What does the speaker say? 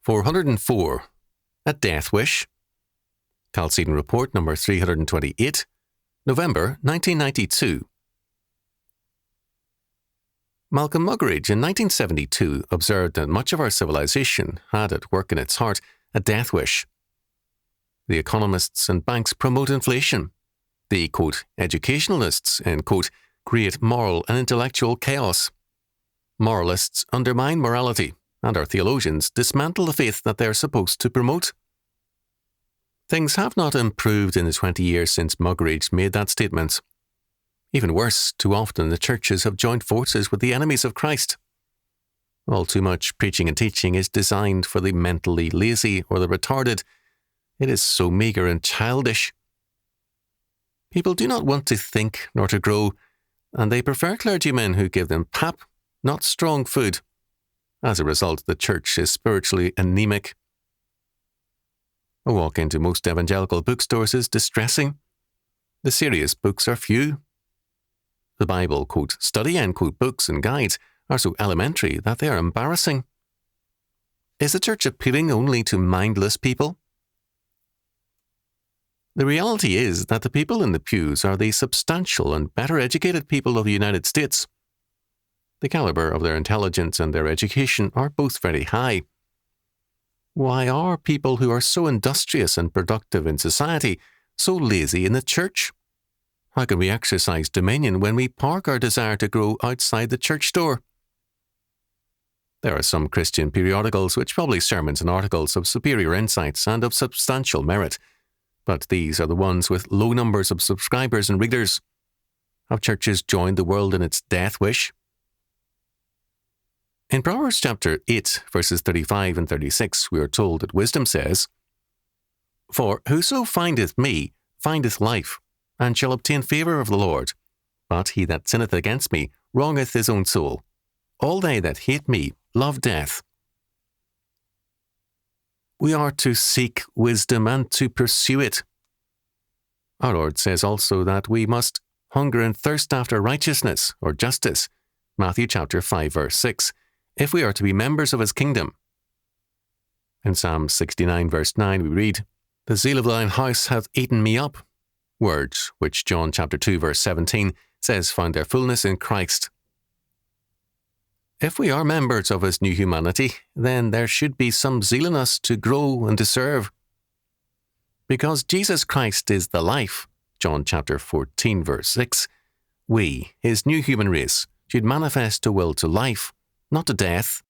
404. A Death Wish. Chalcedon Report number 328, November 1992. Malcolm Muggeridge in 1972 observed that much of our civilization had at work in its heart a death wish. The economists and banks promote inflation. The, quote, educationalists, end quote, create moral and intellectual chaos. Moralists undermine morality, and our theologians dismantle the faith that they are supposed to promote. Things have not improved in the 20 years since Muggeridge made that statement. Even worse, too often the churches have joined forces with the enemies of Christ. All too much preaching and teaching is designed for the mentally lazy or the retarded. It is so meagre and childish. People do not want to think nor to grow, and they prefer clergymen who give them pap, not strong food. As a result, the church is spiritually anemic. A walk into most evangelical bookstores is distressing. The serious books are few. The Bible, quote, study, end quote, books and guides are so elementary that they are embarrassing. Is the church appealing only to mindless people? The reality is that the people in the pews are the substantial and better educated people of the United States. The caliber of their intelligence and their education are both very high. Why are people who are so industrious and productive in society so lazy in the church? How can we exercise dominion when we park our desire to grow outside the church door? There are some Christian periodicals which publish sermons and articles of superior insights and of substantial merit, but these are the ones with low numbers of subscribers and readers. Have churches joined the world in its death wish? In Proverbs chapter 8, verses 35 and 36, we are told that wisdom says, "For whoso findeth me findeth life, and shall obtain favour of the Lord. But he that sinneth against me wrongeth his own soul. All they that hate me love death." We are to seek wisdom and to pursue it. Our Lord says also that we must hunger and thirst after righteousness or justice, Matthew chapter 5, verse 6, if we are to be members of his kingdom. In Psalm 69, verse 9, we read, "The zeal of thine house hath eaten me up," words which John chapter 2, verse 17 says find their fullness in Christ. If we are members of his new humanity, then there should be some zeal in us to grow and to serve. Because Jesus Christ is the life, John chapter 14, verse 6, we, his new human race, should manifest a will to life, not to death.